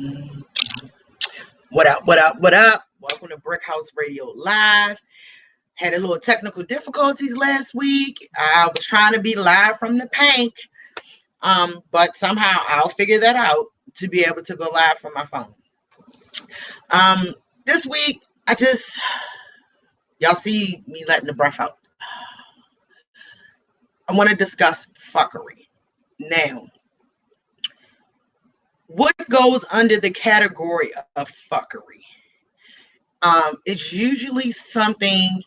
Mm. What up, what up, what up? Welcome to Brickhouse Radio Live. Had a little technical difficulties last week. I was trying to be live from the paint, but somehow I'll figure that out to be able to go live from my phone. This week, y'all see me letting the breath out. I want to discuss fuckery. Now, what goes under the category of fuckery? It's usually something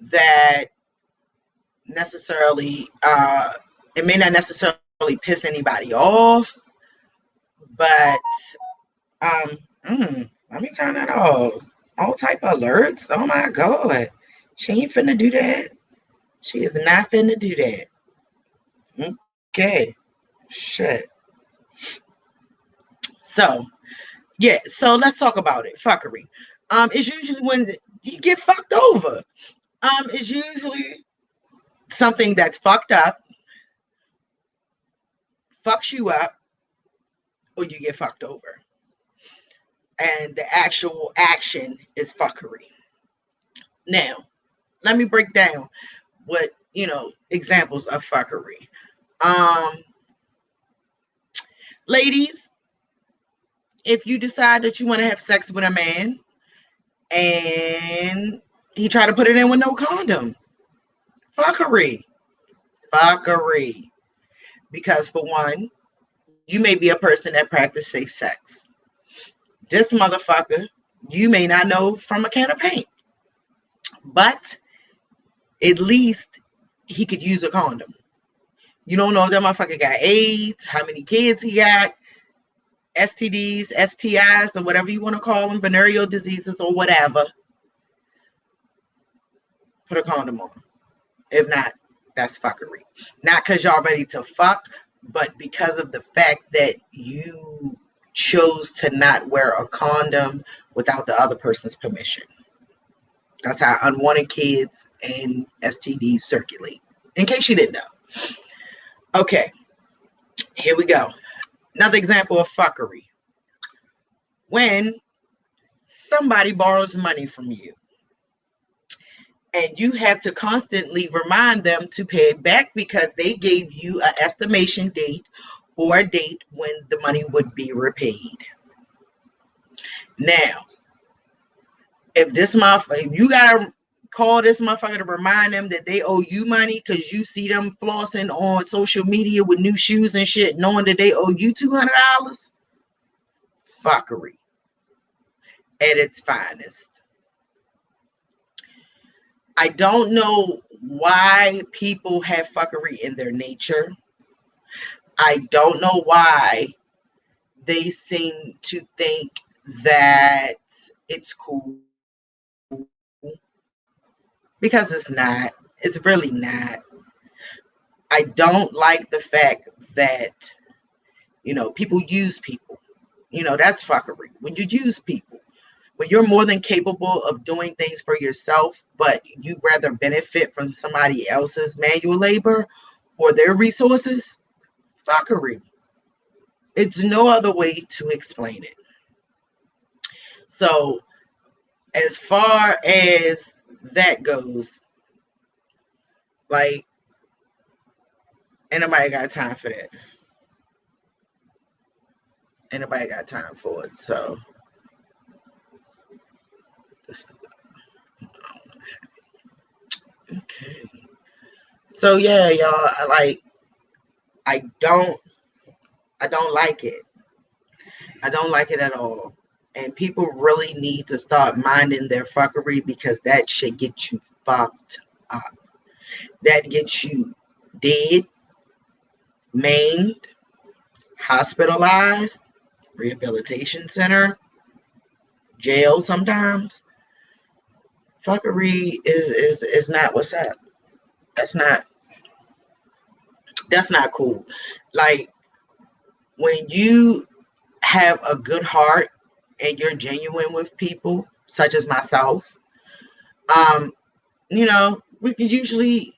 that necessarily, it may not necessarily piss anybody off, but let me turn that off. All type of alerts. Oh my God. She ain't finna do that. She is not finna do that. Okay. Shit. So, yeah, so let's talk about it. Fuckery. It's usually when you get fucked over. It's usually something that's fucked up, fucks you up, or you get fucked over. And the actual action is fuckery. Now, let me break down what, examples of fuckery. Ladies, if you decide that you want to have sex with a man and he tried to put it in with no condom, fuckery. Fuckery. Because for one, you may be a person that practices safe sex. This motherfucker, you may not know from a can of paint. But at least he could use a condom. You don't know if that motherfucker got AIDS, how many kids he got, STDs, STIs, or whatever you want to call them, venereal diseases or whatever. Put a condom on. If not, that's fuckery. Not because y'all ready to fuck, but because of the fact that you chose to not wear a condom without the other person's permission. That's how unwanted kids and STDs circulate. In case you didn't know. Okay, here we go. Another example of fuckery. When somebody borrows money from you and you have to constantly remind them to pay it back because they gave you an estimation date or a date when the money would be repaid. Now, if you gotta call this motherfucker to remind them that they owe you money because you see them flossing on social media with new shoes and shit, knowing that they owe you $200, fuckery at its finest. I don't know why people have fuckery in their nature. I don't know why they seem to think that it's cool. Because it's not. It's really not. I don't like the fact that, people use people. That's fuckery. When you use people, when you're more than capable of doing things for yourself, but you'd rather benefit from somebody else's manual labor or their resources, fuckery. It's no other way to explain it. So, as far as that goes, like, ain't nobody got time for that. Ain't nobody got time for it. So, okay. So yeah, y'all, I don't like it. I don't like it at all. And people really need to start minding their fuckery because that shit gets you fucked up. That gets you dead, maimed, hospitalized, rehabilitation center, jail sometimes. Fuckery is not what's up. That's not cool. Like, when you have a good heart and you're genuine with people, such as myself, we can usually,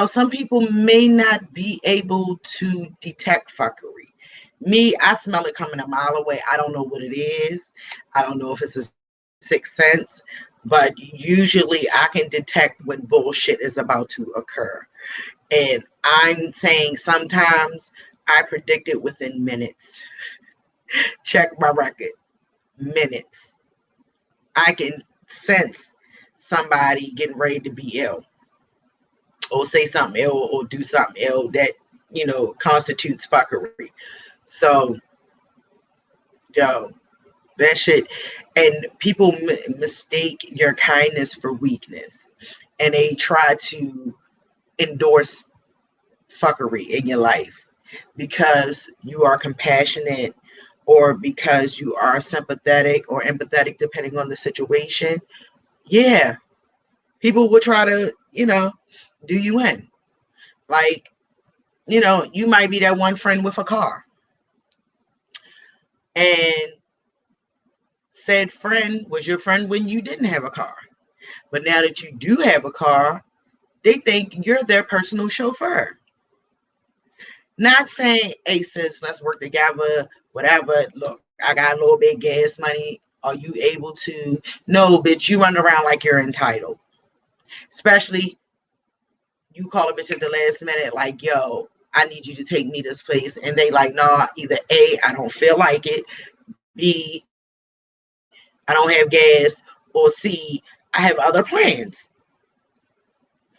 some people may not be able to detect fuckery. Me, I smell it coming a mile away. I don't know what it is. I don't know if it's a sixth sense, but usually I can detect when bullshit is about to occur. And I'm saying sometimes I predict it within minutes. Check my record. Minutes. I can sense somebody getting ready to be ill or say something ill or do something ill that, constitutes fuckery. So, yo, that shit. And people mistake your kindness for weakness. And they try to endorse fuckery in your life because you are compassionate or because you are sympathetic or empathetic, depending on the situation. Yeah, people will try to, do you in. Like, you might be that one friend with a car. And said friend was your friend when you didn't have a car. But now that you do have a car, they think you're their personal chauffeur. Not saying, hey, sis, let's work together, whatever. Look, I got a little bit of gas money. Are you able to? No, bitch, you run around like you're entitled. Especially you call a bitch at the last minute, like, yo, I need you to take me this place. And they like, nah, either A, I don't feel like it. B, I don't have gas. Or C, I have other plans.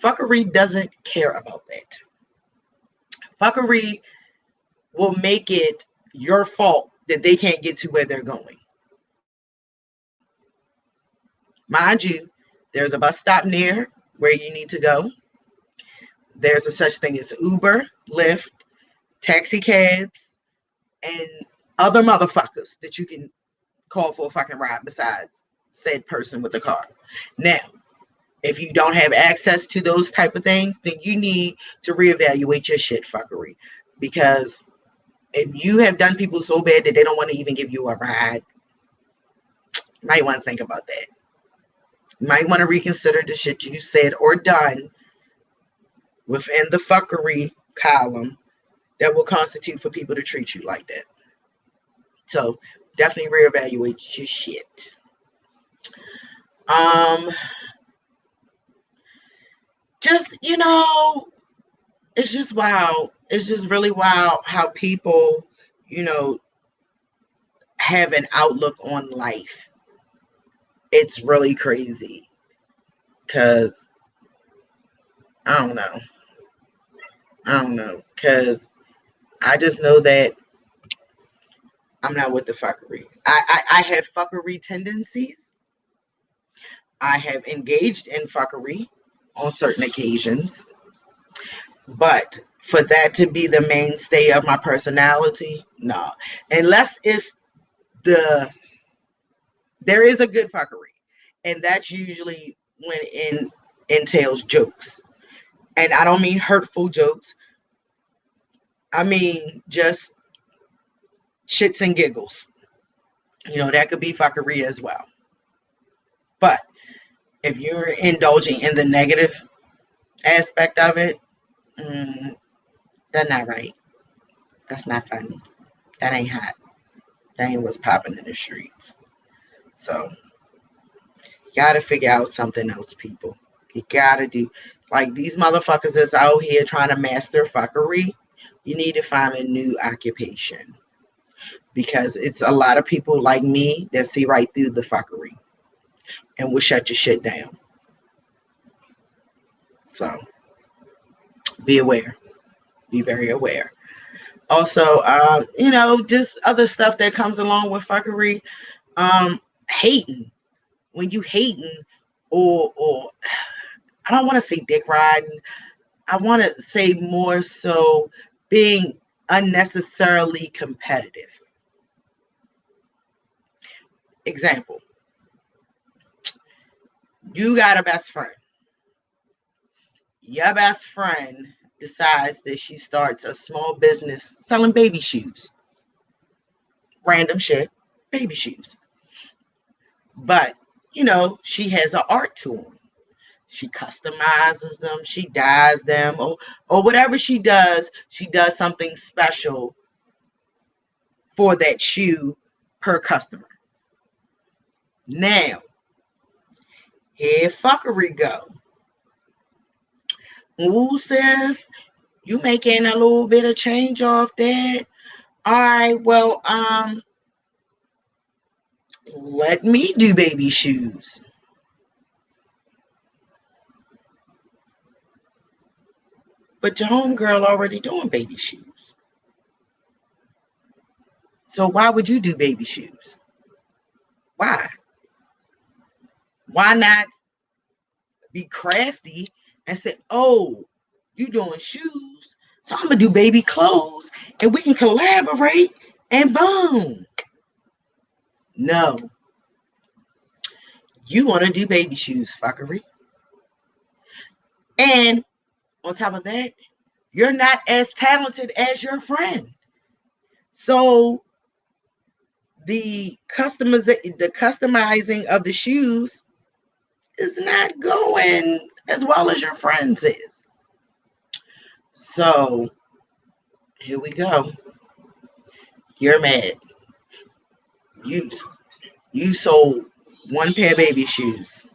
Fuckery doesn't care about that. Fuckery will make it your fault that they can't get to where they're going. Mind you, there's a bus stop near where you need to go. There's a such thing as Uber, Lyft, taxi cabs, and other motherfuckers that you can call for a fucking ride besides said person with a car. Now, if you don't have access to those type of things, then you need to reevaluate your shit fuckery. Because if you have done people so bad that they don't want to even give you a ride, you might want to think about that. You might want to reconsider the shit you said or done within the fuckery column that will constitute for people to treat you like that. So definitely reevaluate your shit. Just, it's just wild. It's just really wild how people, have an outlook on life. It's really crazy. Because, I don't know. Because I just know that I'm not with the fuckery. I have fuckery tendencies. I have engaged in fuckery on certain occasions. But for that to be the mainstay of my personality, no. Unless there is a good fuckery. And that's usually when it entails jokes. And I don't mean hurtful jokes. I mean just shits and giggles. That could be fuckery as well. But if you're indulging in the negative aspect of it, that's not right. That's not funny. That ain't hot. That ain't what's popping in the streets. So, you gotta figure out something else, people. You gotta do. Like, these motherfuckers that's out here trying to master fuckery, you need to find a new occupation. Because it's a lot of people like me that see right through the fuckery and will shut your shit down. So, be aware. Be very aware. Also, just other stuff that comes along with fuckery. Hating. When you hating or I don't want to say dick riding. I want to say more so being unnecessarily competitive. Example. You got a best friend. Your best friend decides that she starts a small business selling baby shoes. Random shit, baby shoes. But, she has an art to them. She customizes them, she dyes them, or whatever she does something special for that shoe per customer. Now, here fuckery go. Who says you making a little bit of change off that? All right, well, let me do baby shoes. But your homegirl already doing baby shoes. So why would you do baby shoes? Why? Why not be crafty and say, oh, you doing shoes, so I'm going to do baby clothes and we can collaborate and boom. No. You want to do baby shoes, fuckery. And on top of that, you're not as talented as your friend. So the customizing of the shoes is not going as well as your friend's is. So here we go. You're mad. You sold one pair of baby shoes.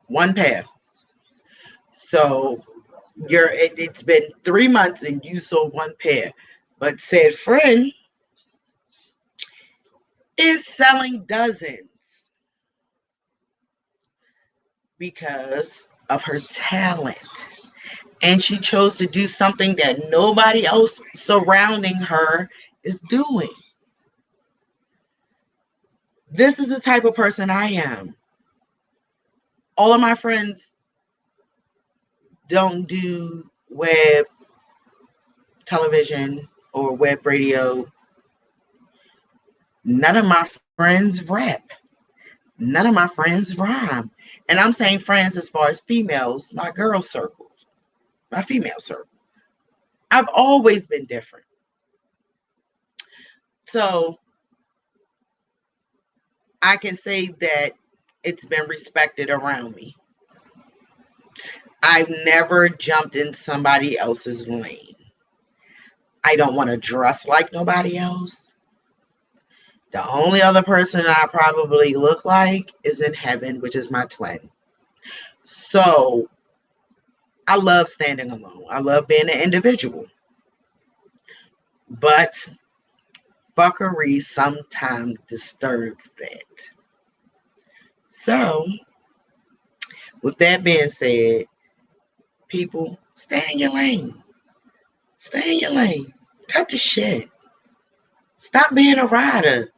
One pair. So it's been 3 months and you sold one pair. But said friend is selling dozens because of her talent. And she chose to do something that nobody else surrounding her is doing. This is the type of person I am. All of my friends don't do web television or web radio. None of my friends rap. None of my friends rhyme. And I'm saying friends as far as females, my girl circle, my female circle. I've always been different. So I can say that it's been respected around me. I've never jumped in somebody else's lane. I don't want to dress like nobody else. The only other person I probably look like is in heaven, which is my twin. So I love standing alone. I love being an individual. But fuckery sometimes disturbs that. So, with that being said, people, stay in your lane. Stay in your lane. Cut the shit. Stop being a rider.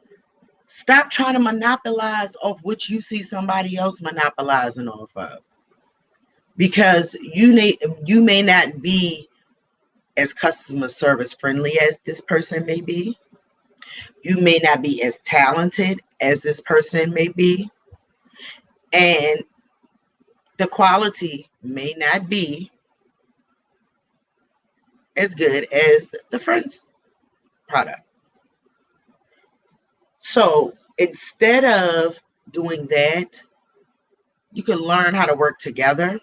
Stop trying to monopolize off what you see somebody else monopolizing off of. Because you may not be as customer service friendly as this person may be. You may not be as talented as this person may be. And the quality may not be as good as the friend's product. So instead of doing that, you can learn how to work together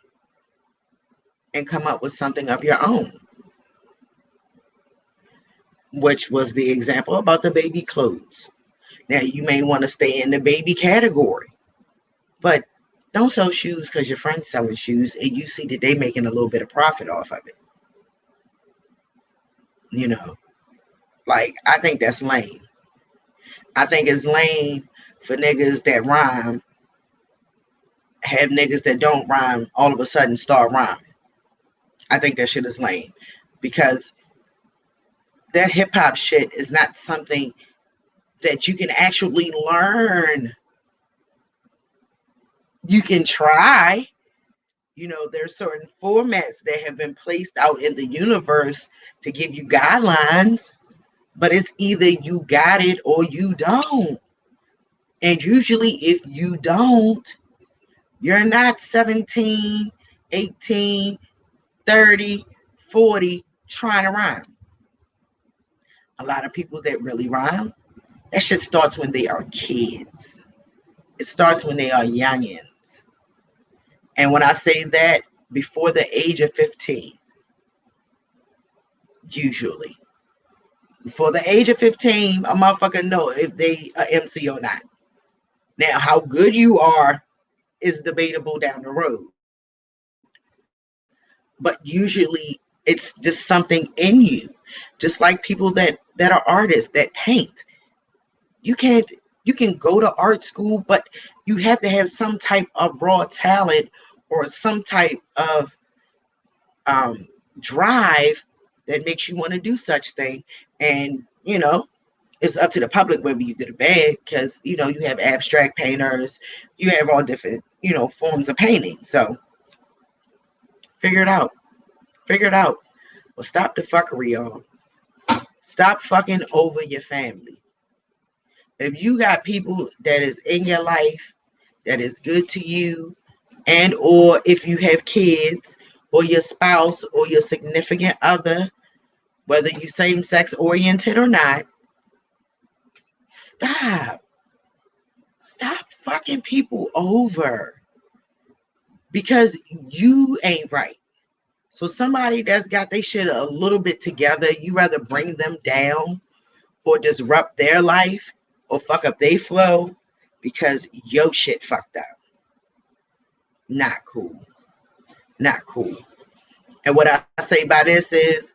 and come up with something of your own, which was the example about the baby clothes. Now, you may want to stay in the baby category, but don't sell shoes because your friend's selling shoes and you see that they're making a little bit of profit off of it. You know, like, I think that's lame. I think it's lame for niggas that rhyme, have niggas that don't rhyme all of a sudden start rhyming. I think that shit is lame because that hip hop shit is not something that you can actually learn. You can try. You know, there's certain formats that have been placed out in the universe to give you guidelines, but it's either you got it or you don't. And usually if you don't, you're not 17, 18, 30, 40 trying to rhyme. A lot of people that really rhyme, that shit starts when they are kids. It starts when they are youngins. And when I say that, before the age of 15, usually. For the age of 15, a motherfucker know if they are MC or not. Now, how good you are is debatable down the road. But usually it's just something in you. Just like people that are artists that paint. You can't you can go to art school, but you have to have some type of raw talent or some type of um, drive that makes you want to do such thing. And it's up to the public whether you good or bad, because you have abstract painters, you have all different forms of painting. So figure it out. Figure it out. Well, stop the fuckery, y'all. Stop fucking over your family. If you got people that is in your life that is good to you, and or if you have kids or your spouse or your significant other, whether you same sex oriented or not, stop fucking people over because you ain't right. So somebody that's got their shit a little bit together, you rather bring them down or disrupt their life or fuck up their flow because your shit fucked up. Not cool. Not cool. And what I say by this is,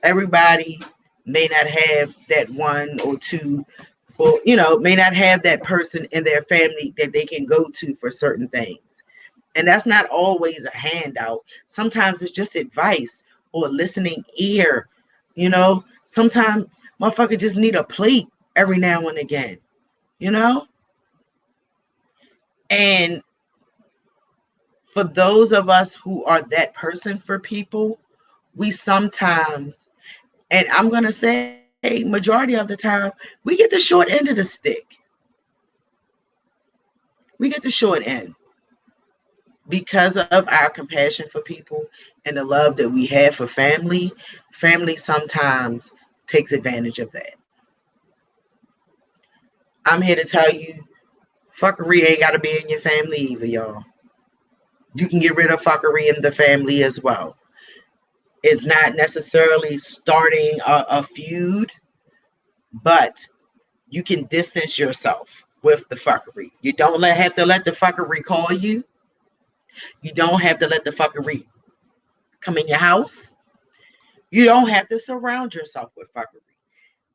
everybody may not have that one or two, or, may not have that person in their family that they can go to for certain things. And that's not always a handout. Sometimes it's just advice or a listening ear. Sometimes motherfuckers just need a plate every now and again, And for those of us who are that person for people, we sometimes, and I'm going to say majority of the time, we get the short end of the stick. We get the short end because of our compassion for people and the love that we have for family. Family sometimes takes advantage of that. I'm here to tell you, fuckery ain't got to be in your family either, y'all. You can get rid of fuckery in the family as well. It's not necessarily starting a feud, but you can distance yourself with the fuckery. You don't have to let the fuckery call you. You don't have to let the fuckery come in your house. You don't have to surround yourself with fuckery.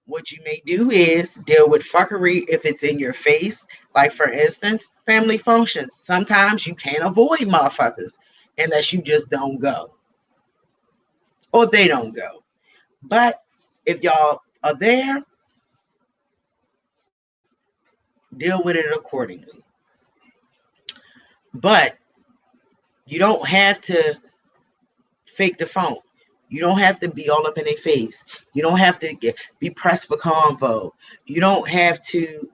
What you may do is deal with fuckery if it's in your face. Like, for instance, family functions. Sometimes you can't avoid motherfuckers unless you just don't go. Or they don't go. But if y'all are there, deal with it accordingly. But you don't have to fake the phone. You don't have to be all up in their face. You don't have to be pressed for convo. You don't have to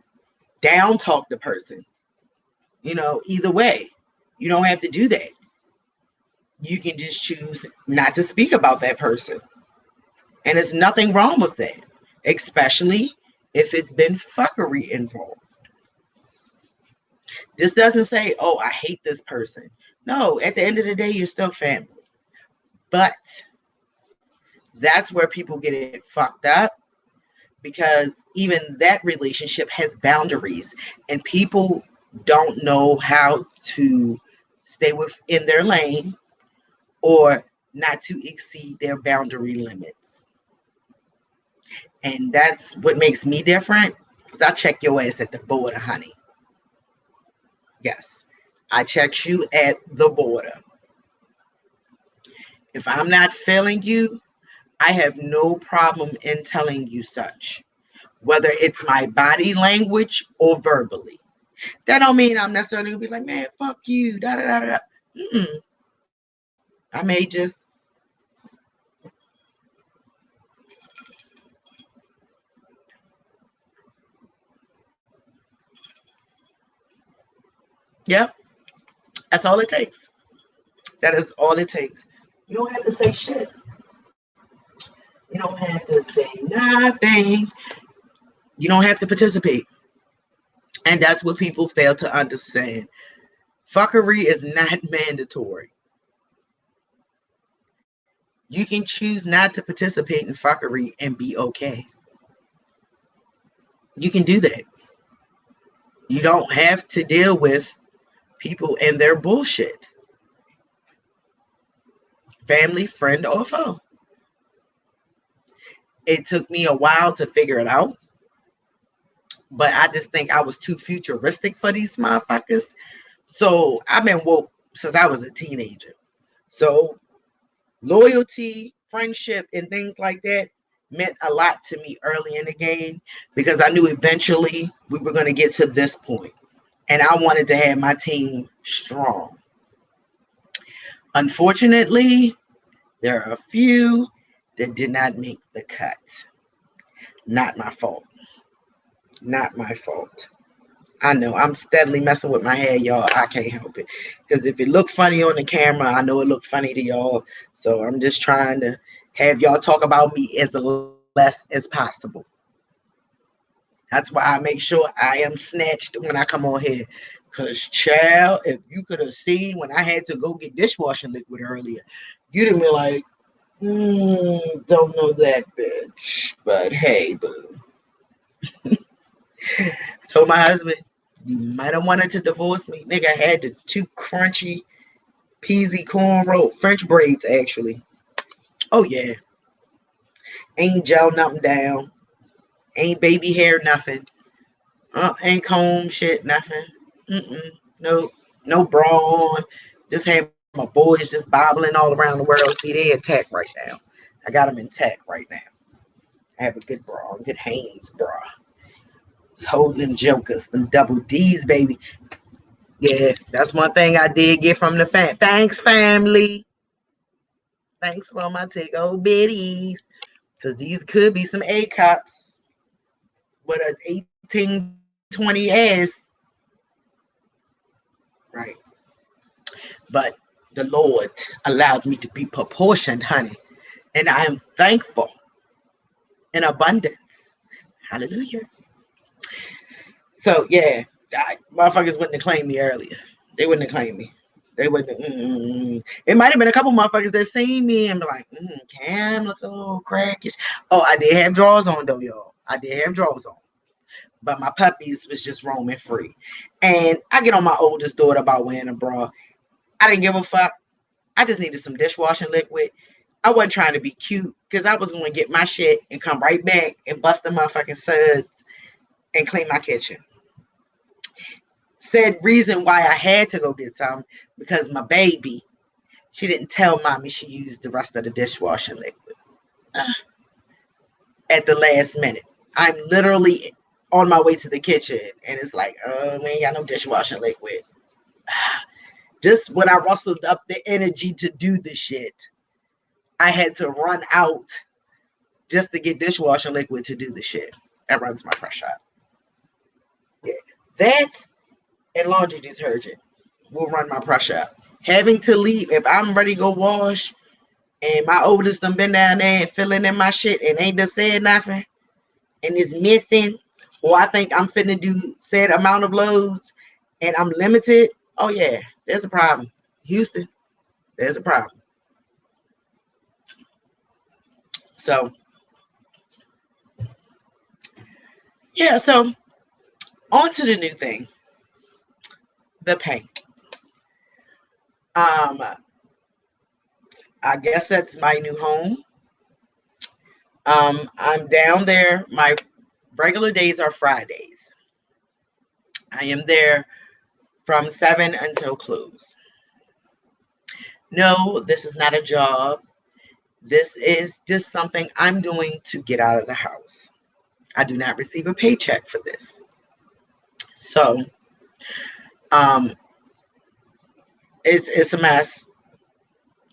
down talk the person. Either way, you don't have to do that. You can just choose not to speak about that person. And there's nothing wrong with that, especially if it's been fuckery involved. This doesn't say, oh, I hate this person. No, at the end of the day, you're still family. But that's where people get it fucked up, because even that relationship has boundaries and people don't know how to stay within their lane or not to exceed their boundary limits. And that's what makes me different, because I check your ass at the border, honey. Yes, I check you at the border. If I'm not feeling you, I have no problem in telling you such, whether it's my body language or verbally. That don't mean I'm necessarily gonna be like, man, fuck you, da da da da. I may just yep, that's all it takes. That is all it takes. You don't have to say shit. You don't have to say nothing. You don't have to participate. And that's what people fail to understand. Fuckery is not mandatory. You can choose not to participate in fuckery and be okay. You can do that. You don't have to deal with people and their bullshit. Family, friend, or foe. It took me a while to figure it out, but I just think I was too futuristic for these motherfuckers. So I've been woke since I was a teenager. So loyalty, friendship, and things like that meant a lot to me early in the game because I knew eventually we were going to get to this point, and I wanted to have my team strong. Unfortunately, there are a few that did not make the cut. Not my fault. Not my fault. I know I'm steadily messing with my hair, y'all. I can't help it. Because if it looked funny on the camera, I know it looked funny to y'all. So I'm just trying to have y'all talk about me as less as possible. That's why I make sure I am snatched when I come on here. Because, child, if you could have seen when I had to go get dishwashing liquid earlier, you'd have been like, don't know that bitch. But hey, boo. Told my husband, you might have wanted to divorce me. Nigga, I had the two crunchy, peasy cornrow French braids, actually. Oh, yeah. Ain't gel nothing down. Ain't baby hair, nothing. Ain't comb shit, nothing. No, no bra on. Just have my boys just bobbling all around the world. See, they intact right now. I got them intact right now. I have a good bra, a good Hanes bra. It's holding them jokers, them double D's, baby. Yeah, that's one thing I did get from the Thanks, family. Thanks for my take old biddies. Because these could be some A cups with an 1820 ass. Right. But the Lord allowed me to be proportioned, honey. And I am thankful in abundance. Hallelujah. So, yeah, motherfuckers wouldn't have claimed me earlier. They wouldn't have claimed me. They wouldn't have. It might have been a couple motherfuckers that seen me and be like, Cam look a little crackish. Oh, I did have drawers on, though, y'all. I did have drawers on. But my puppies was just roaming free. And I get on my oldest daughter about wearing a bra. I didn't give a fuck. I just needed some dishwashing liquid. I wasn't trying to be cute because I was going to get my shit and come right back and bust the motherfucking suds and clean my kitchen. Said reason why I had to go get some because my baby, she didn't tell mommy she used the rest of the dishwashing liquid at the last minute. I'm literally on my way to the kitchen and it's like, oh, we ain't got no dishwashing liquid. Just when I rustled up the energy to do the shit, I had to run out just to get dishwashing liquid to do the shit. That runs my pressure out. Yeah. That and laundry detergent will run my pressure out. Having to leave, if I'm ready to go wash and my oldest done been down there and filling in my shit and ain't just said nothing and it's missing, or I think I'm finna do said amount of loads and I'm limited, oh yeah, there's a problem. Houston, there's a problem. So, yeah, so on to the new thing. The paint. I guess that's my new home. I'm down there. My regular days are Fridays. I am there from 7 until close. No, this is not a job. This is just something I'm doing to get out of the house. I do not receive a paycheck for this. So, it's a mess.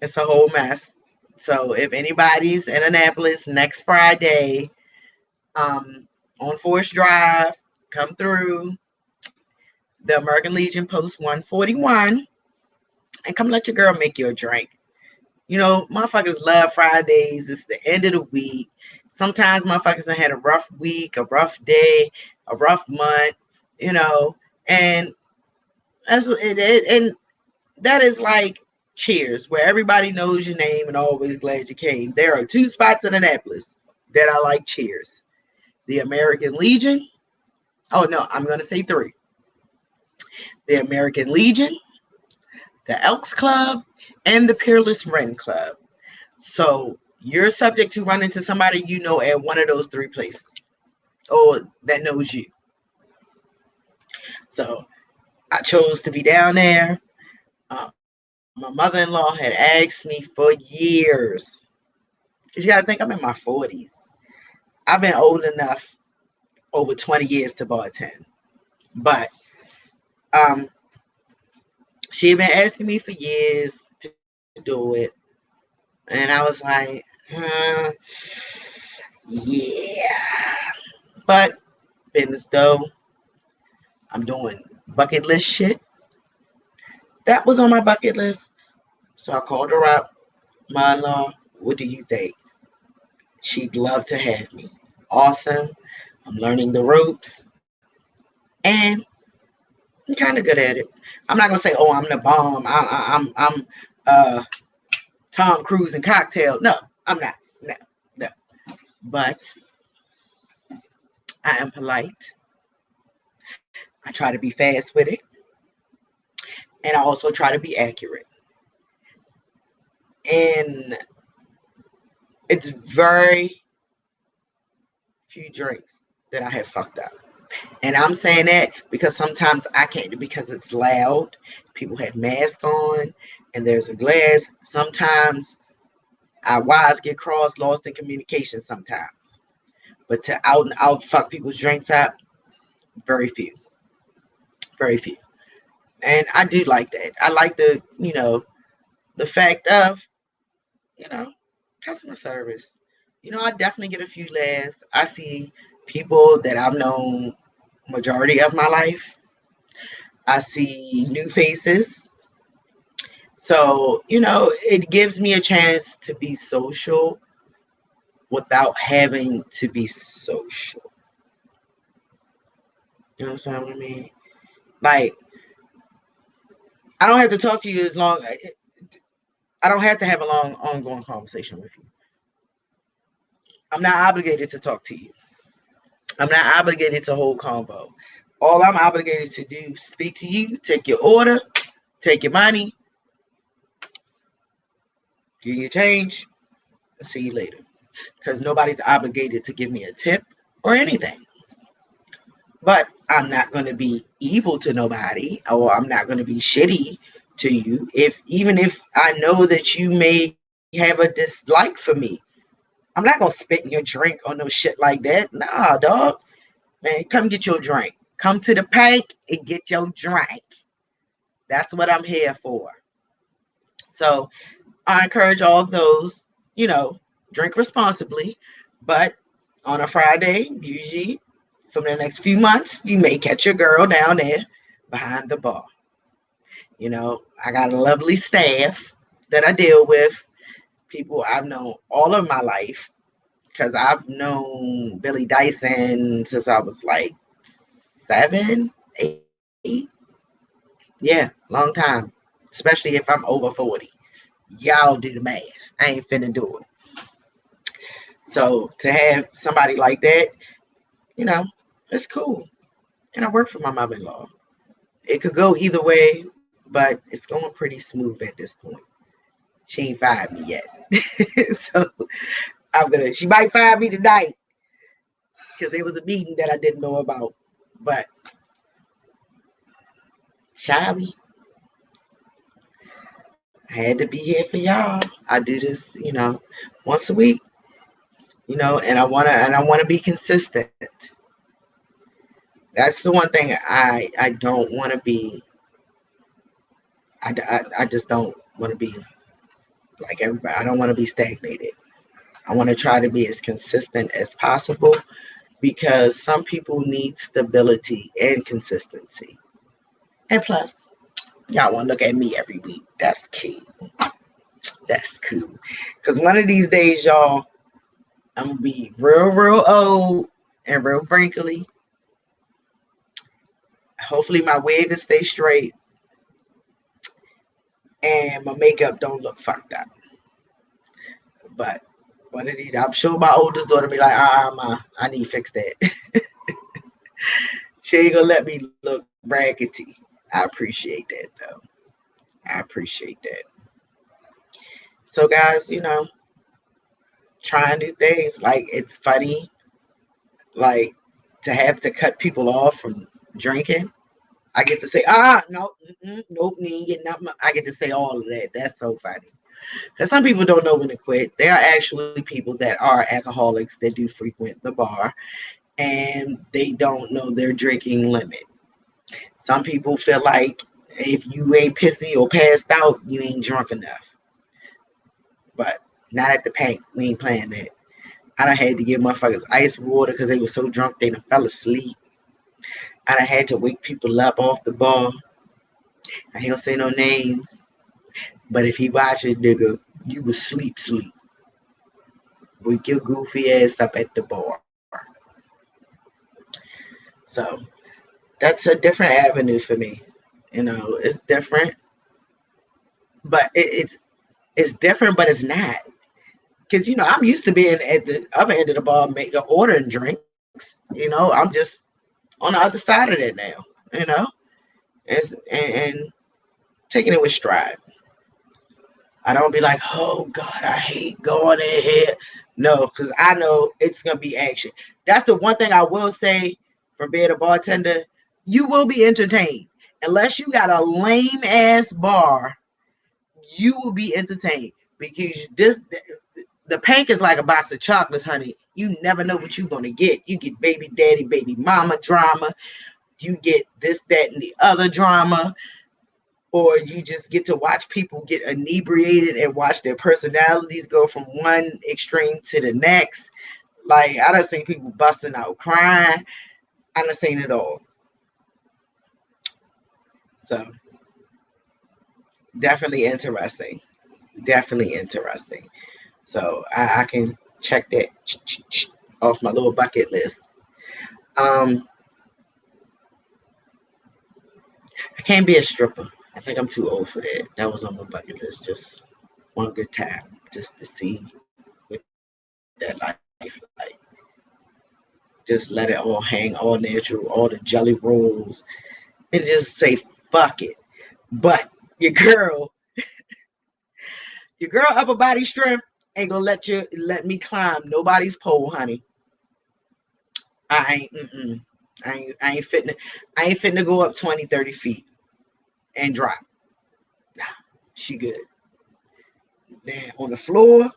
It's a whole mess. So if anybody's in Annapolis next Friday, on Forest Drive, come through the American Legion Post 141 and come let your girl make you a drink. You know, motherfuckers love Fridays. It's the end of the week. Sometimes motherfuckers have had a rough week, a rough day, a rough month, you know, and that's and that is like Cheers, where everybody knows your name and always glad you came. There are 2 spots in Annapolis that I like. Cheers. The American Legion. Oh no, I'm going to say 3. The American Legion, the Elks Club, and the Peerless Wren Club. So you're subject to run into somebody you know at one of those 3 places, or that knows you. So I chose to be down there. My mother-in-law had asked me for years, because you got to think I'm in my 40s. I've been old enough over 20 years to bartend, but she had been asking me for years to do it, and I was like, yeah. But business though, I'm doing bucket list shit. That was on my bucket list. So I called her up. Ma-in-law, what do you think? She'd love to have me. Awesome. I'm learning the ropes. And I'm kind of good at it. I'm not gonna say, oh, I'm the bomb. I'm Tom Cruise and cocktail. No, I'm not. No. But I am polite. I try to be fast with it. And I also try to be accurate. And it's very few drinks that I have fucked up. And I'm saying that because sometimes I can't, because it's loud. People have masks on and there's a glass. Sometimes our wires get crossed, lost in communication sometimes. But to out and out fuck people's drinks up, very few. Very few. And I do like that. I like the fact of, customer service. I definitely get a few laughs. I see people that I've known majority of my life. I see new faces. So, it gives me a chance to be social without having to be social. You know what I mean? Like, I don't have to talk to you as long. I don't have to have a long, ongoing conversation with you. I'm not obligated to talk to you. I'm not obligated to hold convo. All I'm obligated to do is speak to you, take your order, take your money, give you change, and see you later. Because nobody's obligated to give me a tip or anything. But I'm not going to be evil to nobody, or I'm not going to be shitty to you. Even if I know that you may have a dislike for me, I'm not going to spit in your drink or no shit like that. Nah, dog. Man, come get your drink. Come to the bank and get your drink. That's what I'm here for. So I encourage all those, drink responsibly. But on a Friday, usually from the next few months, you may catch your girl down there behind the bar. I got a lovely staff that I deal with. People I've known all of my life, because I've known Billy Dyson since I was like 7, 8. Yeah, long time. Especially if I'm over 40. Y'all do the math. I ain't finna do it. So to have somebody like that, it's cool. And I work for my mother-in-law. It could go either way, but it's going pretty smooth at this point. She ain't fired me yet. So she might fire me tonight, because there was a meeting that I didn't know about. But shall we? I had to be here for y'all. I do this, once a week. And I wanna be consistent. That's the one thing I don't want to be. I just don't want to be like everybody. I don't want to be stagnated. I want to try to be as consistent as possible, because some people need stability and consistency. And plus, y'all want to look at me every week. That's key. That's cool. Because one of these days, y'all, I'm going to be real, real old and real wrinkly. Hopefully my wig will stay straight. and my makeup don't look fucked up. But what it is, I'm sure my oldest daughter be like, ma, I need to fix that. She ain't gonna let me look raggedy. I appreciate that though. I appreciate that. So guys, trying new things. Like it's funny, like to have to cut people off from drinking. I get to say, no, nope, me getting up. I get to say all of that. That's so funny. Because some people don't know when to quit. There are actually people that are alcoholics that do frequent the bar and they don't know their drinking limit. Some people feel like if you ain't pissy or passed out, you ain't drunk enough. But not at the paint. We ain't playing that. I done had to give motherfuckers ice water because they were so drunk they done fell asleep. I done had to wake people up off the bar. I ain't gonna say no names. But if he watching, nigga, you was sleep. Wake your goofy ass up at the bar. So that's a different avenue for me. It's different, but it's different, but it's not. Because I'm used to being at the other end of the bar, ordering drinks. I'm just on the other side of that now. And taking it with stride. I don't be like, oh God, I hate going in here. No, because I know it's gonna be action. That's the one thing I will say from being a bartender. You will be entertained. Unless you got a lame ass bar, you will be entertained. Because the Pank is like a box of chocolates, honey. You never know what you're gonna get. You get baby daddy, baby mama drama. You get this, that, and the other drama. Or you just get to watch people get inebriated and watch their personalities go from one extreme to the next. Like, I done seen people busting out crying. I done seen it all. So, definitely interesting. Definitely interesting. So, I can check that off my little bucket list. I can't be a stripper. I think I'm too old for that. That was on my bucket list. Just one good time, just to see what that life like. Just let it all hang, all natural, all the jelly rolls, and just say fuck it. But your girl, upper body strength ain't gonna let me climb nobody's pole, honey. I ain't, I ain't fitting to go up 20, 30 feet and drop. Nah, she good. Man, on the floor,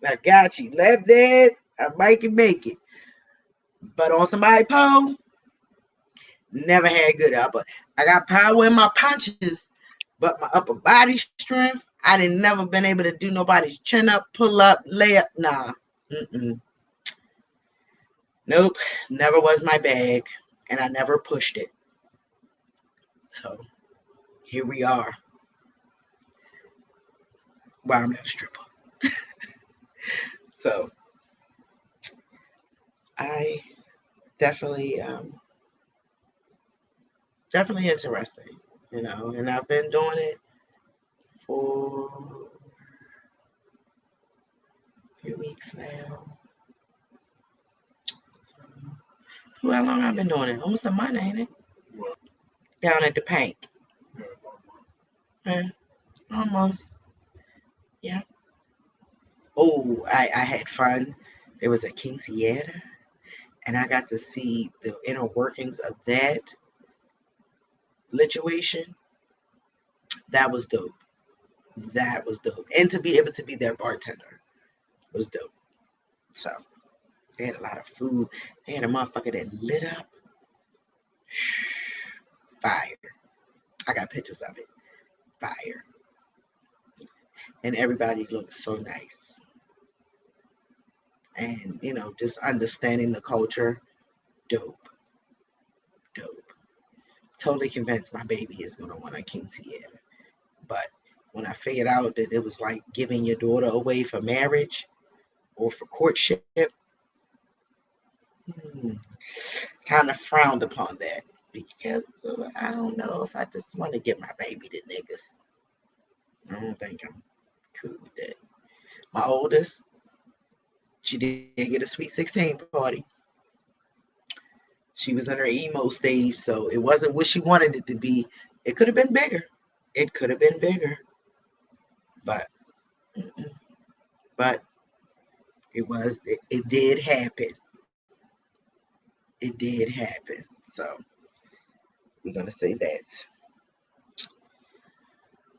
I got you. Left dance, I might can make it. But on somebody's pole, never had good upper. I got power in my punches, but my upper body strength, I didn't never been able to do nobody's chin up, pull up, lay up. Nah. Nope. Never was my bag. And I never pushed it. So here we are. Well, I'm not a stripper. So I definitely interesting, and I've been doing it for a few weeks now. So, how long I've been doing it? Almost a month, ain't it? Down at the Pank. Yeah, almost. Yeah. Oh, I had fun. There was a quinceañera, and I got to see the inner workings of that lituation. That was dope. That was dope. And to be able to be their bartender was dope. So they had a lot of food. They had a motherfucker that lit up. Fire. I got pictures of it. Fire. And everybody looked so nice. And, just understanding the culture, dope. Dope. Totally convinced my baby is going to want a quinceañera. But when I figured out that it was like giving your daughter away for marriage or for courtship, kind of frowned upon that because I don't know if I just want to give my baby to niggas. I don't think I'm cool with that. My oldest, she did get a sweet 16 party. She was in her emo stage, so it wasn't what she wanted it to be. It could have been bigger. It could have been bigger, but but it was. It did happen. It did happen. So we're gonna say that.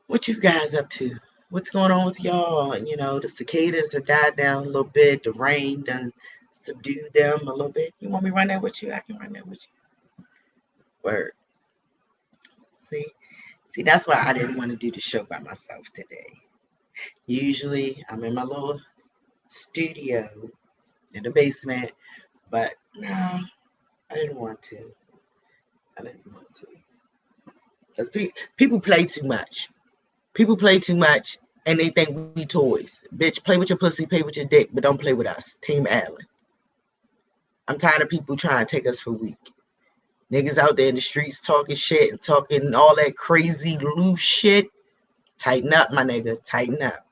What you guys up to? What's going on with y'all? You know, the cicadas have died down a little bit. The rain done subdued them a little bit. You want me to run that with you? I can run that with you. Word. See, that's why I didn't want to do the show by myself today. Usually, I'm in my little studio in the basement, but no, I didn't want to. I didn't want to. Because people play too much. People play too much and they think we toys. Bitch, play with your pussy, play with your dick, but don't play with us. Team Allen. I'm tired of people trying to take us for weak. Niggas out there in the streets talking shit and talking all that crazy loose shit. Tighten up, my nigga. Tighten up.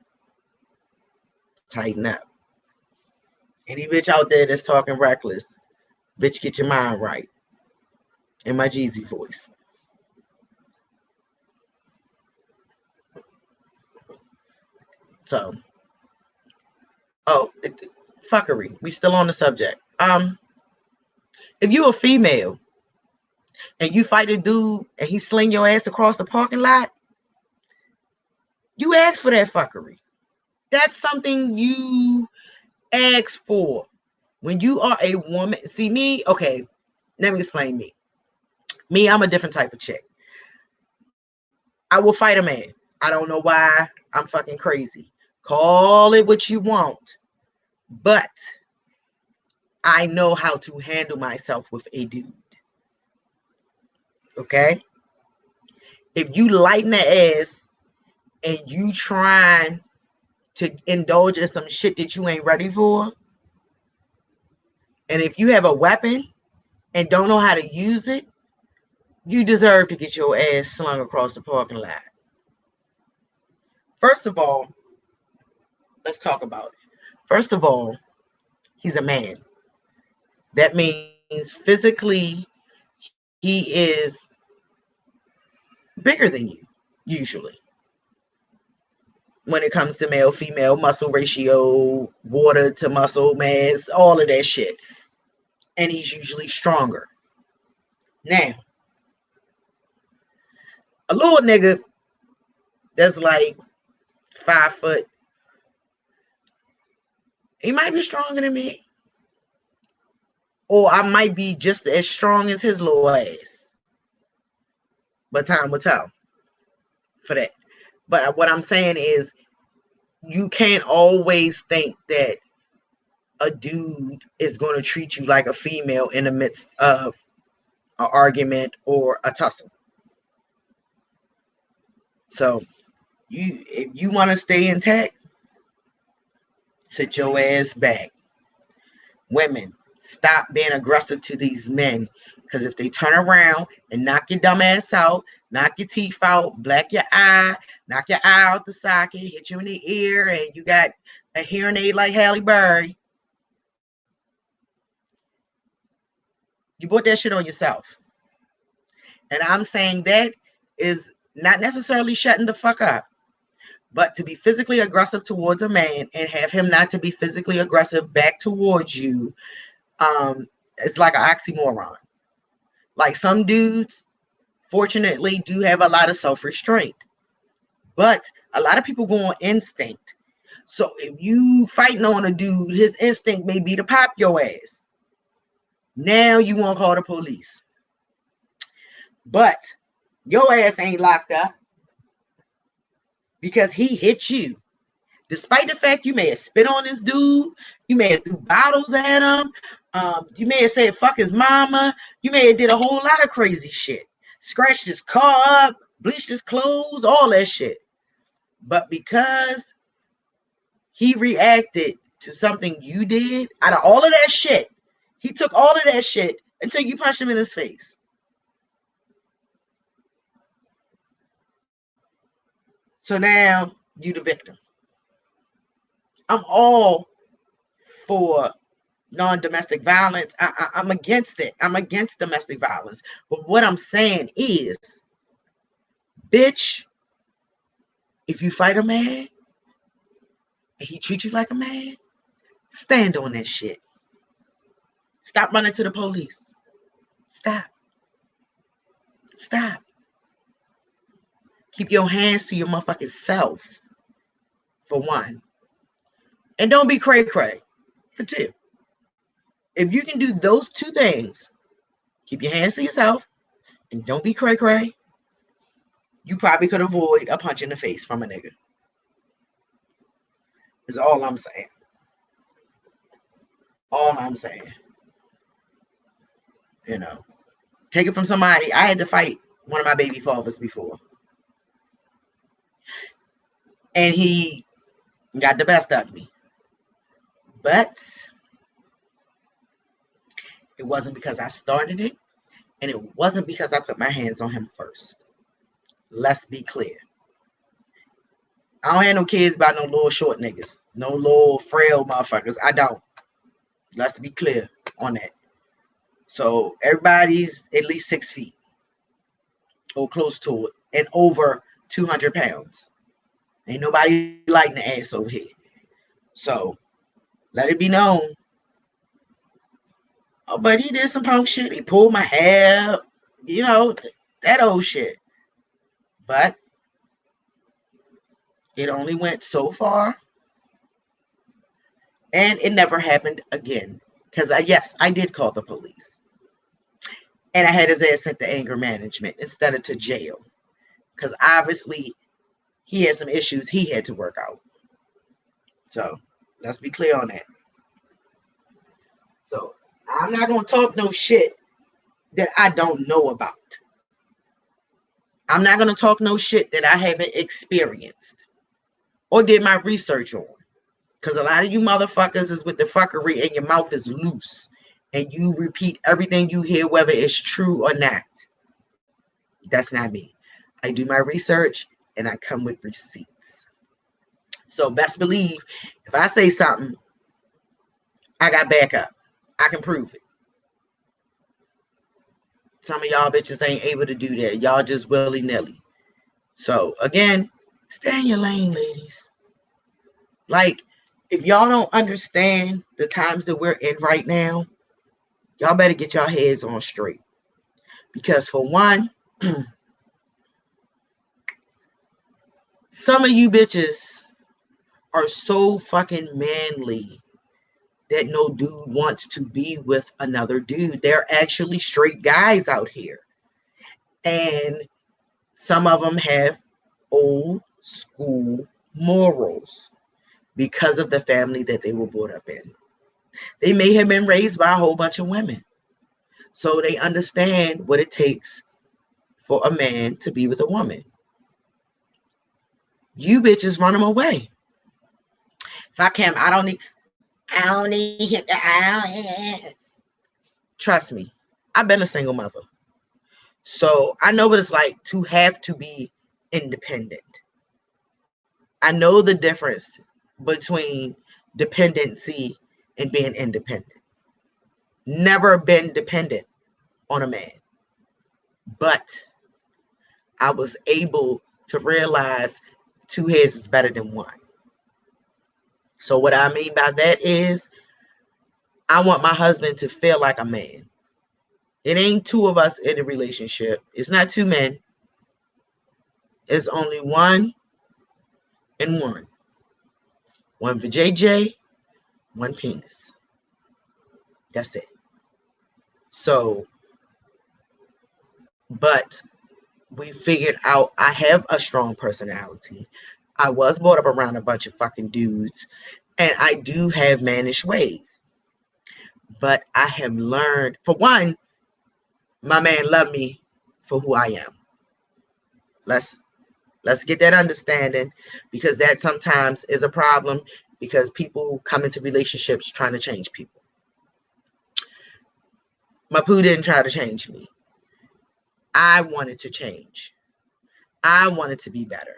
Tighten up. Any bitch out there that's talking reckless, bitch, get your mind right. In my Jeezy voice. So, fuckery. We still on the subject. If you a female and you fight a dude and he sling your ass across the parking lot, you ask for that fuckery. That's something you ask for. When you are a woman, see me, okay, let me explain me. Me, I'm a different type of chick. I will fight a man. I don't know why. I'm fucking crazy. Call it what you want. But I know how to handle myself with a dude. Okay? If you lighten the ass and you trying to indulge in some shit that you ain't ready for, and if you have a weapon and don't know how to use it, you deserve to get your ass slung across the parking lot. First of all, let's talk about it. First of all, he's a man. That means physically he is bigger than you, usually. When it comes to male, female, muscle ratio, water to muscle mass, all of that shit. And he's usually stronger. Now, a little nigga that's like 5 foot, he might be stronger than me. Or I might be just as strong as his little ass. But time will tell for that. But what I'm saying is, you can't always think that a dude is going to treat you like a female in the midst of an argument or a tussle. So, if you want to stay intact, sit your ass back. Women, stop being aggressive to these men. Because if they turn around and knock your dumb ass out, knock your teeth out, black your eye, knock your eye out the socket, hit you in the ear, and you got a hearing aid like Halle Berry, you brought that shit on yourself. And I'm saying that is not necessarily shutting the fuck up, but to be physically aggressive towards a man and have him not to be physically aggressive back towards you, it's like an oxymoron. Like, some dudes, fortunately, do have a lot of self-restraint. But a lot of people go on instinct. So if you fighting on a dude, his instinct may be to pop your ass. Now you won't call the police. But your ass ain't locked up because he hit you. Despite the fact you may have spit on this dude, you may have threw bottles at him, you may have said fuck his mama, you may have did a whole lot of crazy shit. Scratched his car up, bleached his clothes, all that shit. But because he reacted to something you did, out of all of that shit, he took all of that shit until you punched him in his face. So now you the victim. I'm all for non-domestic violence. I'm against it. I'm against domestic violence. But what I'm saying is, bitch, if you fight a man and he treats you like a man, stand on that shit. Stop running to the police. Stop. Stop. Keep your hands to your motherfucking self, for one. And don't be cray-cray, for two. If you can do those two things, keep your hands to yourself and don't be cray-cray, you probably could avoid a punch in the face from a nigga. Is all I'm saying. All I'm saying. You know. Take it from somebody. I had to fight one of my baby fathers before. And he got the best of me. But it wasn't because I started it. And it wasn't because I put my hands on him first. Let's be clear. I don't have no kids by no little short niggas. No little frail motherfuckers. I don't. Let's be clear on that. So everybody's at least 6 feet or close to it and over 200 pounds. Ain't nobody lighting the ass over here. So let it be known. Oh, but he did some punk shit. He pulled my hair. You know, that old shit. But it only went so far. And it never happened again. Because, yes, I did call the police. And I had his ass sent to anger management instead of to jail. Because obviously, he had some issues he had to work out. So, let's be clear on that. So, I'm not going to talk no shit that I don't know about. I'm not going to talk no shit that I haven't experienced or did my research on. Because a lot of you motherfuckers is with the fuckery and your mouth is loose. And you repeat everything you hear, whether it's true or not. That's not me. I do my research and I come with receipts. So best believe, if I say something, I got backup. I can prove it. Some of y'all bitches ain't able to do that. Y'all just willy-nilly. So, again, stay in your lane, ladies. Like, if y'all don't understand the times that we're in right now, y'all better get your heads on straight. Because for one, some of you bitches are so fucking manly that no dude wants to be with another dude. They're actually straight guys out here. And some of them have old school morals because of the family that they were brought up in. They may have been raised by a whole bunch of women. So they understand what it takes for a man to be with a woman. You bitches run them away. If I can't, I don't need him. Trust me, I've been a single mother. So I know what it's like to have to be independent. I know the difference between dependency and being independent. Never been dependent on a man. But I was able to realize two heads is better than one. So what I mean by that is I want my husband to feel like a man. It ain't two of us in a relationship. It's not two men. It's only one and one. One for JJ, one penis. That's it. So, but we figured out I have a strong personality. I was brought up around a bunch of fucking dudes, and I do have mannish ways. But I have learned, for one, my man loved me for who I am. Let's get that understanding, because that sometimes is a problem because people come into relationships trying to change people. My poo didn't try to change me. I wanted to change. I wanted to be better.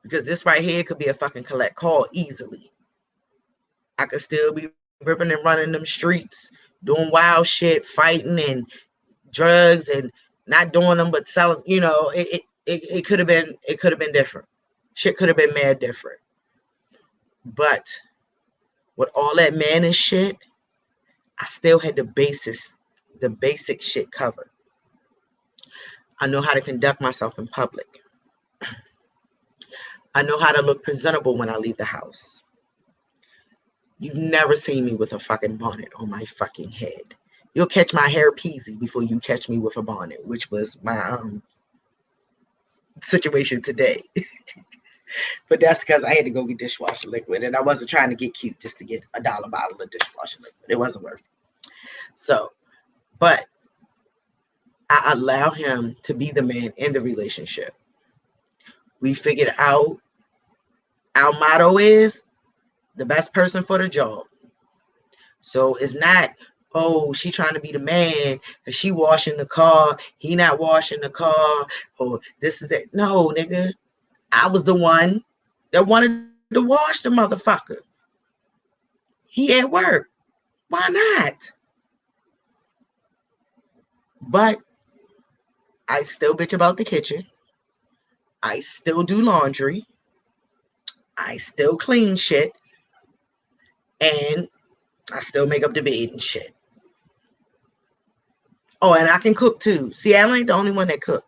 Because this right here could be a fucking collect call easily. I could still be ripping and running them streets, doing wild shit, fighting and drugs and not doing them but selling, you know, it could have been different. Shit could have been mad different. But with all that man and shit, I still had the basic shit covered. I know how to conduct myself in public. I know how to look presentable when I leave the house. You've never seen me with a fucking bonnet on my fucking head. You'll catch my hair peasy before you catch me with a bonnet, which was my situation today. But that's because I had to go get dishwasher liquid, and I wasn't trying to get cute just to get $1 bottle of dishwasher liquid. It wasn't worth it. So, but I allow him to be the man in the relationship. We figured out our motto is the best person for the job. So it's not, oh, she trying to be the man because she washing the car, he not washing the car, or this is that. No, nigga. I was the one that wanted to wash the motherfucker. He at work. Why not? But I still bitch about the kitchen. I still do laundry. I still clean shit. And I still make up the bed and shit. Oh, and I can cook too. See, I ain't the only one that cook.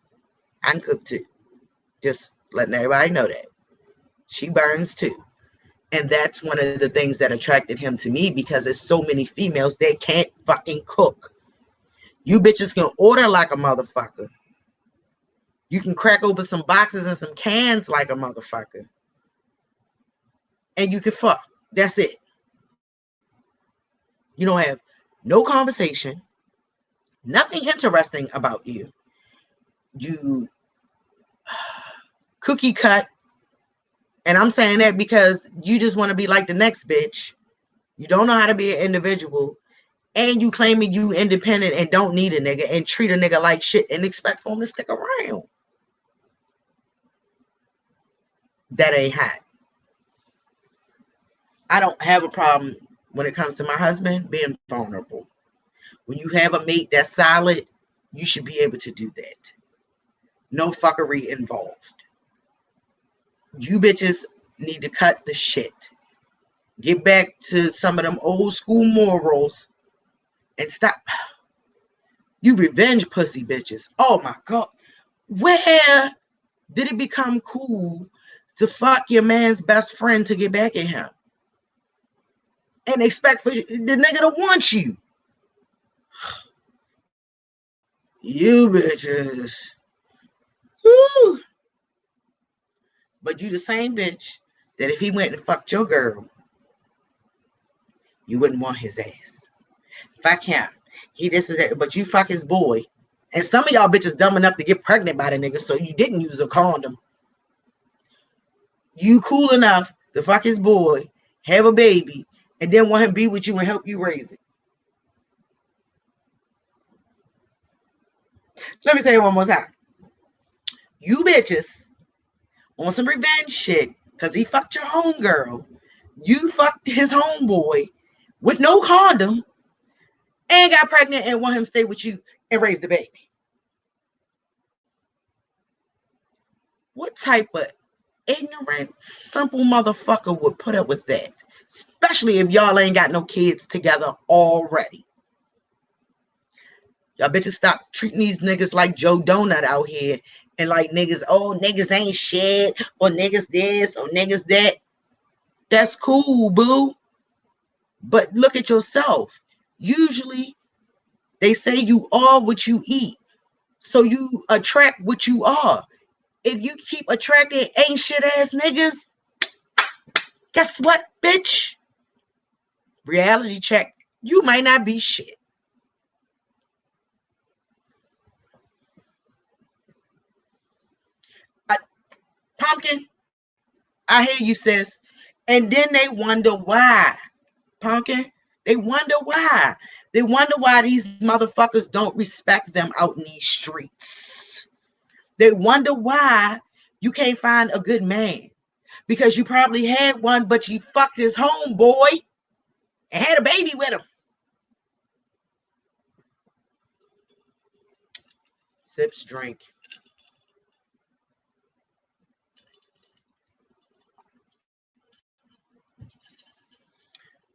I can cook too. Just letting everybody know that. She burns too. And that's one of the things that attracted him to me, because there's so many females that can't fucking cook. You bitches can order like a motherfucker. You can crack open some boxes and some cans like a motherfucker. And you can fuck. That's it. You don't have no conversation. Nothing interesting about you. You cookie cut. And I'm saying that because you just want to be like the next bitch. You don't know how to be an individual. And you claiming you independent and don't need a nigga and treat a nigga like shit and expect for him to stick around. That ain't hot. I don't have a problem when it comes to my husband being vulnerable. When you have a mate that's solid, you should be able to do that. No fuckery involved. You bitches need to cut the shit. Get back to some of them old school morals and stop. You revenge pussy bitches. Oh my God. Where did it become cool to fuck your man's best friend to get back at him? And expect for the nigga to want you. You bitches. Woo. But you the same bitch that if he went and fucked your girl, you wouldn't want his ass. Fuck him. He this and that, but you fuck his boy. And some of y'all bitches dumb enough to get pregnant by the nigga, so you didn't use a condom. You cool enough to fuck his boy, have a baby, and then want him to be with you and help you raise it. Let me say it one more time. You bitches on some revenge shit because he fucked your homegirl. You fucked his homeboy with no condom and got pregnant and want him to stay with you and raise the baby. What type of ignorant, simple motherfucker would put up with that? Especially if y'all ain't got no kids together already. Y'all bitches stop treating these niggas like Joe Donut out here and like niggas, oh, niggas ain't shit, or niggas this, or niggas that. That's cool, boo. But look at yourself. Usually, they say you are what you eat. So you attract what you are. If you keep attracting ain't shit ass niggas, guess what, bitch? Reality check. You might not be shit. Pumpkin, I hear you, sis. And then they wonder why. Pumpkin, they wonder why. They wonder why these motherfuckers don't respect them out in these streets. They wonder why you can't find a good man. because you probably had one, but you fucked his homeboy and had a baby with him. Sips drink.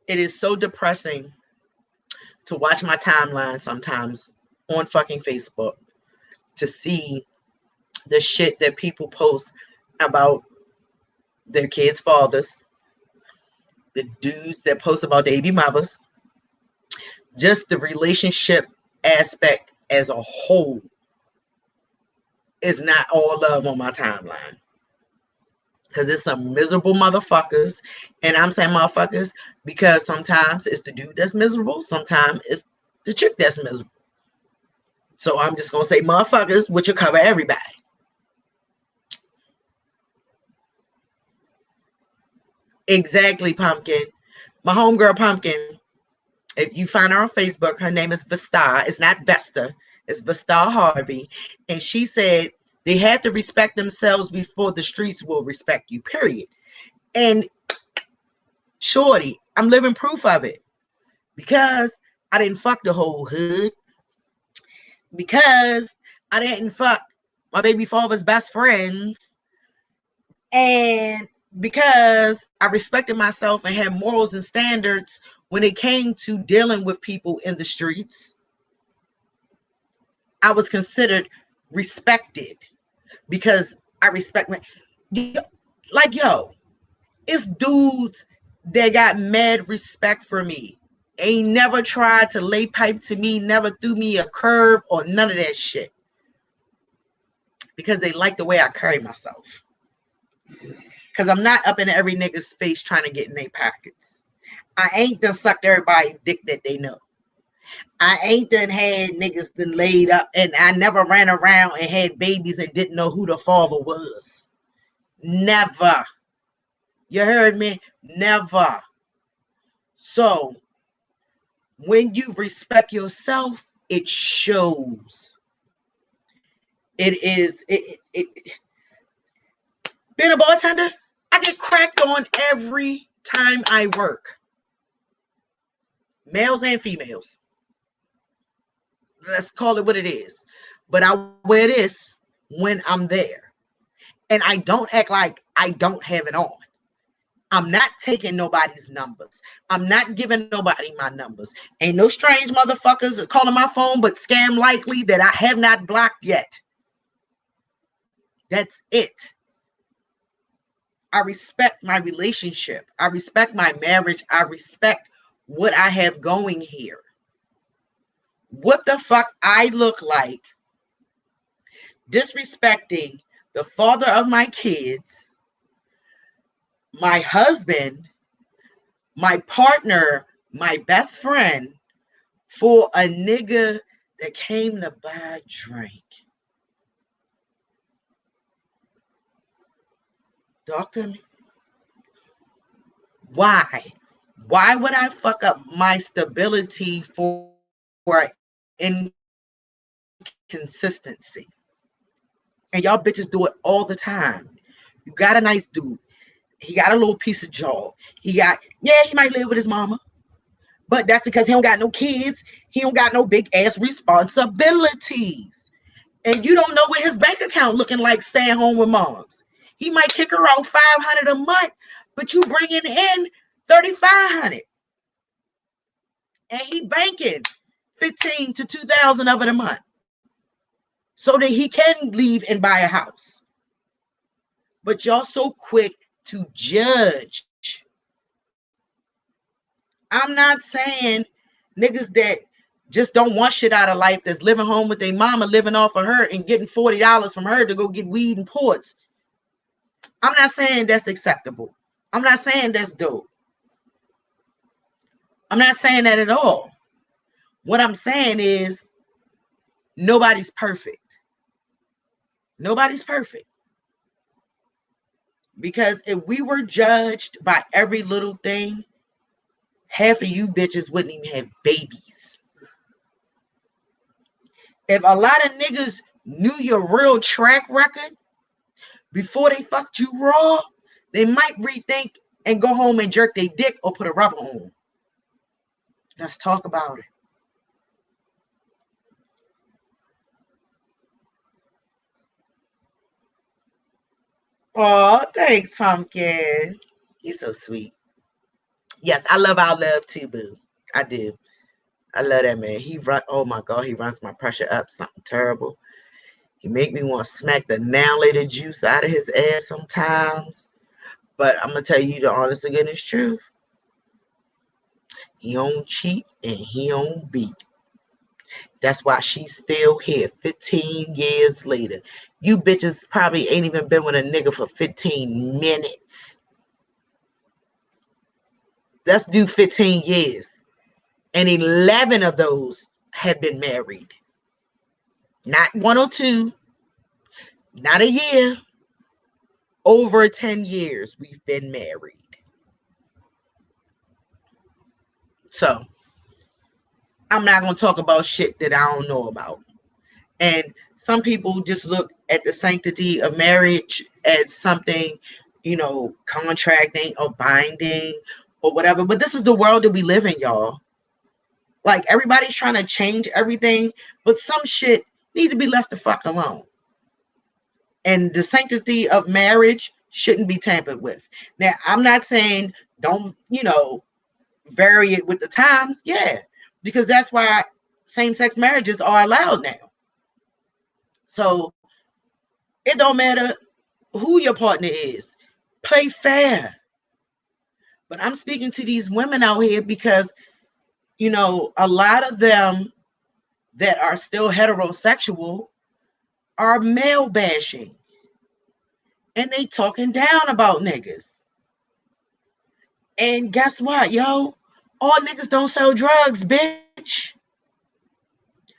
It is so depressing to watch my timeline sometimes on fucking Facebook to see the shit that people post about their kids' fathers, the dudes that post about baby mothers, just the relationship aspect as a whole is not all love on my timeline. Because it's some miserable motherfuckers. And I'm saying motherfuckers because sometimes it's the dude that's miserable. Sometimes it's the chick that's miserable. So I'm just going to say motherfuckers, which will cover everybody. Exactly, Pumpkin. My homegirl Pumpkin, if you find her on Facebook, her name is Vesta. It's not Vesta. It's Vesta Harvey. And she said they have to respect themselves before the streets will respect you, period. And shorty, I'm living proof of it. Because I didn't fuck the whole hood. Because I didn't fuck my baby father's best friends. And because I respected myself and had morals and standards when it came to dealing with people in the streets, I was considered respected because I respect my, like, yo, it's dudes that got mad respect for me. Ain't never tried to lay pipe to me, never threw me a curve or none of that shit. Because they like the way I carry myself. Because I'm not up in every nigga's face trying to get in their pockets. I ain't done sucked everybody's dick that they know. I ain't done had niggas done laid up, and I never ran around and had babies and didn't know who the father was. Never. You heard me? Never. So, when you respect yourself, it shows. Being a bartender, I get cracked on every time I work. Males and females. Let's call it what it is. But I wear this when I'm there. And I don't act like I don't have it on. I'm not taking nobody's numbers. I'm not giving nobody my numbers. Ain't no strange motherfuckers calling my phone, but scam likely that I have not blocked yet. That's it. I respect my relationship. I respect my marriage. I respect what I have going here. What the fuck I look like disrespecting the father of my kids, my husband, my partner, my best friend, for a nigga that came to buy a drink. Talk to me. Why? Why would I fuck up my stability for inconsistency? And y'all bitches do it all the time. You got a nice dude. He got a little piece of jaw. He might live with his mama. But that's because he don't got no kids. He don't got no big ass responsibilities. And you don't know what his bank account looking like staying home with moms. He might kick her out $500 a month, but you bringing in $3,500. And he banking $15,000 to $2,000 of it a month. So that he can leave and buy a house. But y'all so quick to judge. I'm not saying niggas that just don't want shit out of life, that's living home with their mama, living off of her and getting $40 from her to go get weed and ports. I'm not saying that's acceptable. I'm not saying that's dope. I'm not saying that at all. What I'm saying is nobody's perfect. Nobody's perfect. Because if we were judged by every little thing, half of you bitches wouldn't even have babies. If a lot of niggas knew your real track record before they fucked you raw, They might rethink and go home and jerk their dick or put a rubber on. Let's talk about it. Oh, thanks, Pumpkin. You're so sweet. Yes, I love our love too, boo. I do. I love that man. Oh my God, he runs my pressure up. Something terrible. He make me want to smack the now later juice out of his ass sometimes. But I'm going to tell you the honest to goodness truth. He don't cheat and he don't beat. That's why she's still here 15 years later. You bitches probably ain't even been with a nigga for 15 minutes. Let's do 15 years. And 11 of those have been married. Not 1 or 2. Not a year. Over 10 years we've been married. So, I'm not going to talk about shit that I don't know about. And some people just look at the sanctity of marriage as something, contracting or binding or whatever. But this is the world that we live in, y'all. Like, everybody's trying to change everything, but some shit needs to be left the fuck alone. And the sanctity of marriage shouldn't be tampered with. Now, I'm not saying don't, vary it with the times. Yeah, because that's why same-sex marriages are allowed now. So it don't matter who your partner is. Play fair. But I'm speaking to these women out here because, a lot of them that are still heterosexual are male bashing. And they talking down about niggas. And guess what, yo? All niggas don't sell drugs, bitch.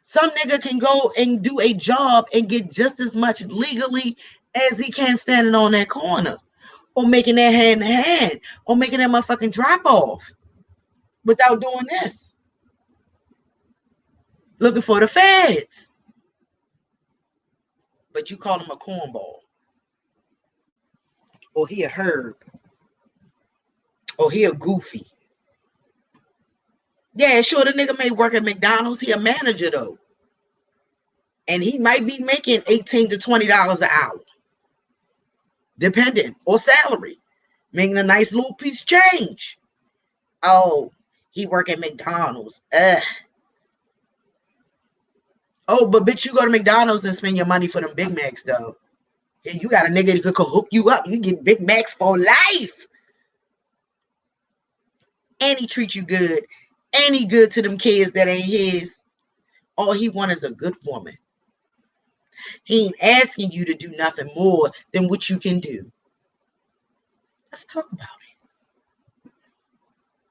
Some nigga can go and do a job and get just as much legally as he can standing on that corner. Or making that hand to hand. Or making that motherfucking drop off. Without doing this. Looking for the feds. But you call him a cornball. Or he a herb. Or he a goofy. Yeah, sure, the nigga may work at McDonald's. He a manager, though. And he might be making $18 to $20 an hour. Depending. Or salary. Making a nice little piece of change. Oh, he work at McDonald's. Ugh. Oh, but bitch, you go to McDonald's and spend your money for them Big Macs, though. Yeah, you got a nigga that could hook you up. You get Big Macs for life. And he treat you good. And he good to them kids that ain't his. All he want is a good woman. He ain't asking you to do nothing more than what you can do. Let's talk about it.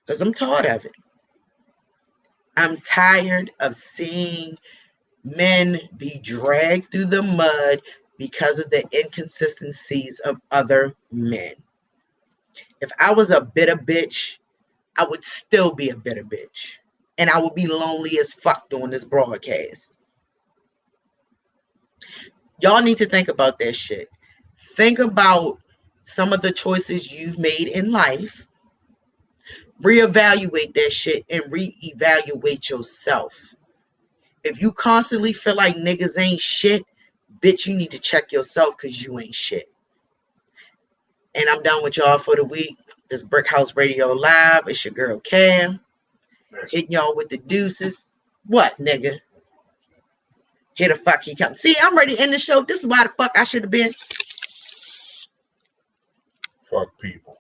Because I'm tired of it. I'm tired of seeing men be dragged through the mud because of the inconsistencies of other men. If I was a bitter bitch, I would still be a bitter bitch. And I would be lonely as fuck doing this broadcast. Y'all need to think about that shit. Think about some of the choices you've made in life. Reevaluate that shit and reevaluate yourself. If you constantly feel like niggas ain't shit, bitch, you need to check yourself because you ain't shit. And I'm done with y'all for the week. This Brickhouse Radio Live. It's your girl Cam. Hitting y'all with the deuces. What, nigga? Here the fuck he come. See, I'm ready to end the show. This is why the fuck I should have been. Fuck people.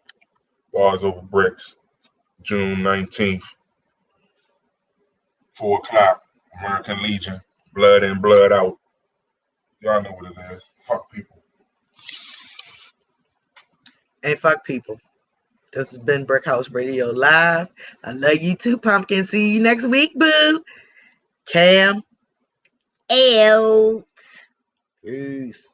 Bars over bricks. June 19th. 4 o'clock. American Legion. Blood in, blood out. Y'all know what it is. Fuck people. And fuck people. This has been Brickhouse Radio Live. I love you too, Pumpkin. See you next week, boo. Cam out. Peace.